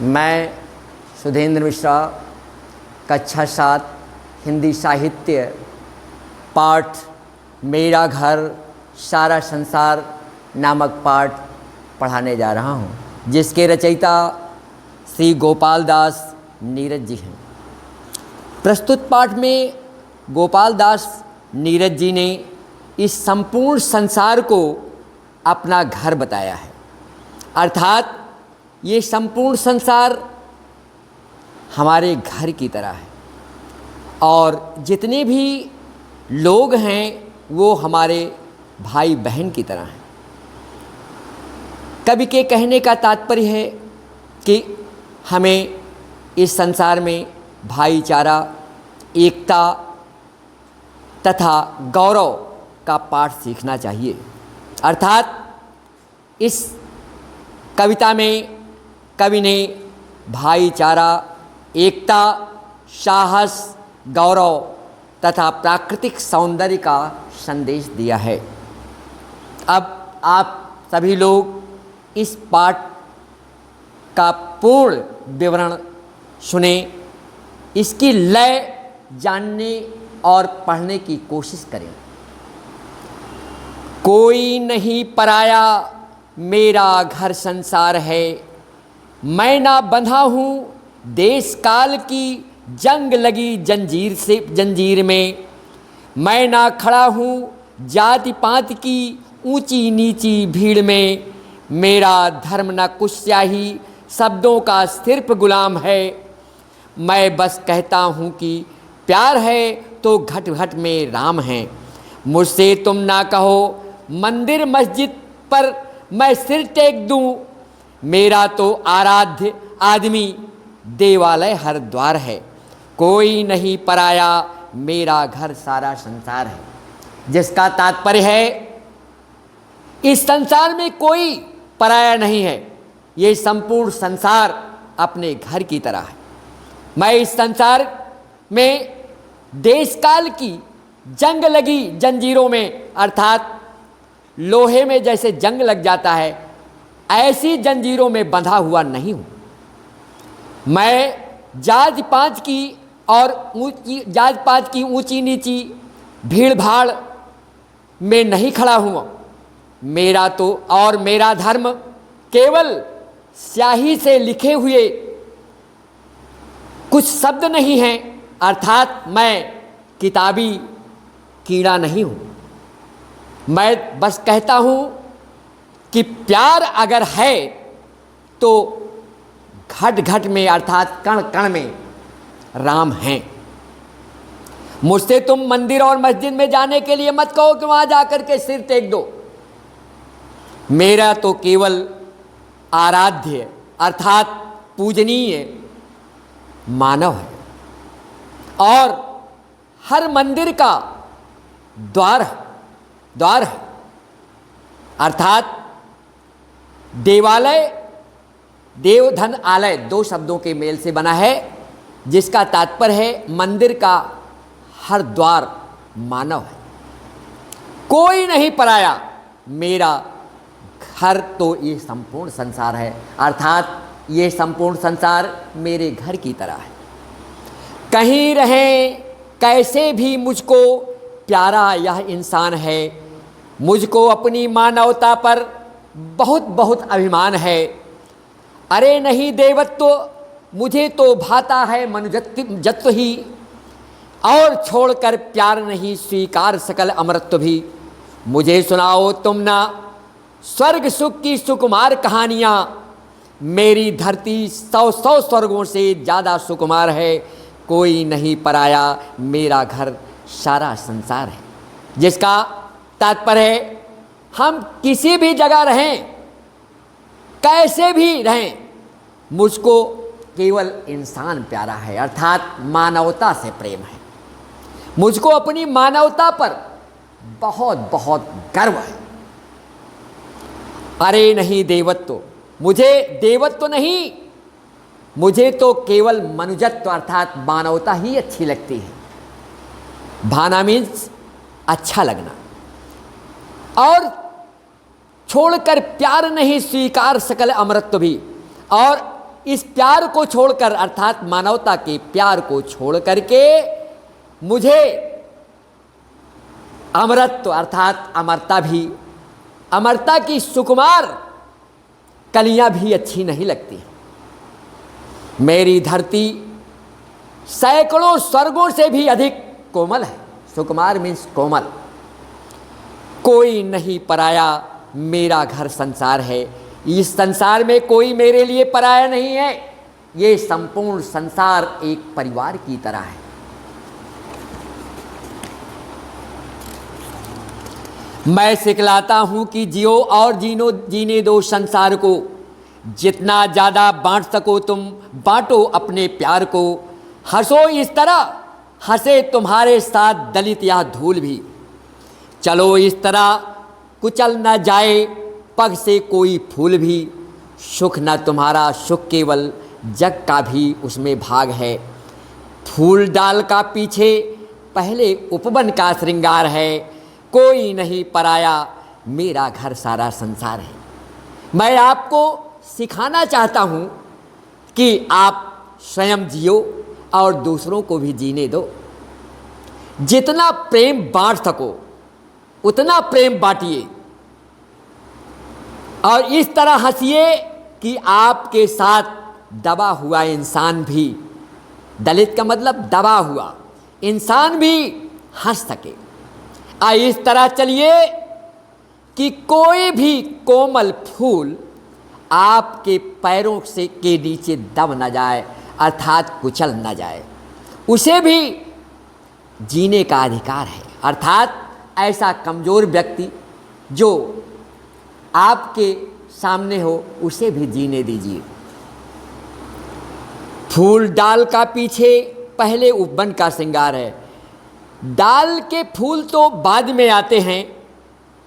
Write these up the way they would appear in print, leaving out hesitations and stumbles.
मैं सुधींद्र मिश्रा कक्षा 7 हिंदी साहित्य पाठ मेरा घर सारा संसार नामक पाठ पढ़ाने जा रहा हूँ, जिसके रचयिता श्री गोपाल दास नीरज जी हैं। प्रस्तुत पाठ में गोपाल दास नीरज जी ने इस संपूर्ण संसार को अपना घर बताया है, अर्थात ये संपूर्ण संसार हमारे घर की तरह है और जितने भी लोग हैं वो हमारे भाई बहन की तरह हैं। कवि के कहने का तात्पर्य है कि हमें इस संसार में भाईचारा, एकता तथा गौरव का पाठ सीखना चाहिए। अर्थात इस कविता में कवि ने भाईचारा, एकता, साहस, गौरव तथा प्राकृतिक सौंदर्य का संदेश दिया है। अब आप सभी लोग इस पाठ का पूर्ण विवरण सुने, इसकी लय जानने और पढ़ने की कोशिश करें। कोई नहीं पराया मेरा घर संसार है, मैं ना बंधा हूँ देश काल की जंग लगी जंजीर में, मैं ना खड़ा हूँ जाति पात की ऊंची नीची भीड़ में, मेरा धर्म ना कुछ स्याही शब्दों का सिर्फ गुलाम है, मैं बस कहता हूँ कि प्यार है तो घट घट में राम है। मुझसे तुम ना कहो मंदिर मस्जिद पर मैं सिर टेक दूं, मेरा तो आराध्य आदमी देवालय हर द्वार है, कोई नहीं पराया मेरा घर सारा संसार है। जिसका तात्पर्य है इस संसार में कोई पराया नहीं है, ये संपूर्ण संसार अपने घर की तरह है। मैं इस संसार में देश काल की जंग लगी जंजीरों में, अर्थात लोहे में जैसे जंग लग जाता है ऐसी जंजीरों में बंधा हुआ नहीं हूँ। मैं जात पात की और ऊंची नीची भीड़ भाड़ में नहीं खड़ा हुआ। मेरा तो और मेरा धर्म केवल स्याही से लिखे हुए कुछ शब्द नहीं हैं, अर्थात मैं किताबी कीड़ा नहीं हूँ। मैं बस कहता हूँ कि प्यार अगर है तो घट घट में अर्थात कण कण में राम हैं। मुझसे तुम मंदिर और मस्जिद में जाने के लिए मत कहो कि वहाँ जाकर के सिर टेक दो। मेरा तो केवल आराध्य अर्थात पूजनीय मानव है और हर मंदिर का द्वार है, अर्थात देवालय देव धन आलय दो शब्दों के मेल से बना है, जिसका तात्पर्य है मंदिर का हर द्वार मानव है। कोई नहीं पराया मेरा घर तो ये संपूर्ण संसार है, अर्थात ये संपूर्ण संसार मेरे घर की तरह है। कहीं रहें कैसे भी मुझको प्यारा यह इंसान है, मुझको अपनी मानवता पर बहुत बहुत अभिमान है। अरे नहीं देवत्व मुझे तो भाता है मनुजत्व ही, और छोड़कर प्यार नहीं स्वीकार सकल अमरत्व भी। मुझे सुनाओ तुम ना स्वर्ग सुख की सुकुमार कहानियाँ, मेरी धरती 100 स्वर्गों से ज़्यादा सुकुमार है, कोई नहीं पराया मेरा घर सारा संसार है। जिसका तात्पर्य है हम किसी भी जगह रहें, कैसे भी रहें, मुझको केवल इंसान प्यारा है, अर्थात मानवता से प्रेम है। मुझको अपनी मानवता पर बहुत बहुत गर्व है। अरे नहीं देवत्व, मुझे देवत्व नहीं, मुझे तो केवल मनुजत्व अर्थात मानवता ही अच्छी लगती है। भाना मीन्स अच्छा लगना, और छोड़कर प्यार नहीं स्वीकार सकल अमरत्व भी। और इस प्यार को छोड़कर, अर्थात मानवता के प्यार को छोड़ करके मुझे अमरत्व अर्थात अमरता की सुकुमार कलियां भी अच्छी नहीं लगती। मेरी धरती सैकड़ों स्वर्गों से भी अधिक कोमल है। सुकुमार मीन्स कोमल। कोई नहीं पराया, मेरा घर संसार है। इस संसार में कोई मेरे लिए पराया नहीं है। ये संपूर्ण संसार एक परिवार की तरह है। मैं सिखलाता हूं कि जियो और जीने दो संसार को। जितना ज़्यादा बांट सको तुम बांटो अपने प्यार को। हंसो इस तरह हंसे तुम्हारे साथ दलित या धूल भी। चलो इस तरह कुचल न जाए पग से कोई फूल भी। सुख न तुम्हारा सुख केवल जग का भी उसमें भाग है। फूल डाल का पीछे पहले उपवन का श्रृंगार है। कोई नहीं पराया, मेरा घर सारा संसार है। मैं आपको सिखाना चाहता हूँ कि आप स्वयं जियो और दूसरों को भी जीने दो। जितना प्रेम बांट सको उतना प्रेम बांटिए और इस तरह हंसिए कि आपके साथ दबा हुआ इंसान भी, दलित का मतलब दबा हुआ इंसान भी हंस सके। इस तरह चलिए कि कोई भी कोमल फूल आपके पैरों से के नीचे दब न जाए अर्थात कुचल न जाए। उसे भी जीने का अधिकार है। अर्थात ऐसा कमज़ोर व्यक्ति जो आपके सामने हो उसे भी जीने दीजिए। फूल डाल का पीछे पहले उपवन का श्रृंगार है। डाल के फूल तो बाद में आते हैं,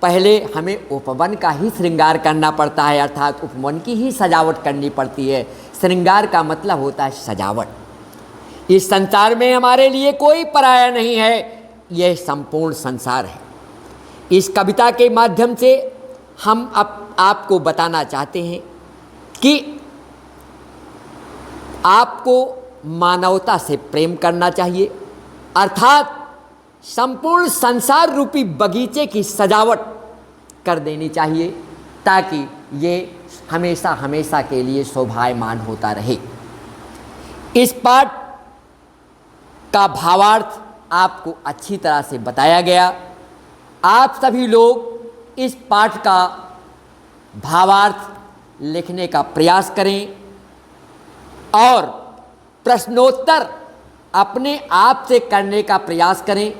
पहले हमें उपवन का ही श्रृंगार करना पड़ता है अर्थात उपवन की ही सजावट करनी पड़ती है। श्रृंगार का मतलब होता है सजावट। इस संसार में हमारे लिए कोई पराया नहीं है, यह संपूर्ण संसार है। इस कविता के माध्यम से हम आपको बताना चाहते हैं कि आपको मानवता से प्रेम करना चाहिए अर्थात संपूर्ण संसार रूपी बगीचे की सजावट कर देनी चाहिए ताकि ये हमेशा हमेशा के लिए शोभायमान होता रहे। इस पाठ का भावार्थ आपको अच्छी तरह से बताया गया। आप सभी लोग इस पाठ का भावार्थ लिखने का प्रयास करें और प्रश्नोत्तर अपने आप से करने का प्रयास करें।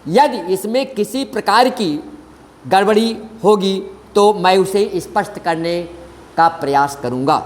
यदि इसमें किसी प्रकार की गड़बड़ी होगी तो मैं उसे स्पष्ट करने का प्रयास करूंगा।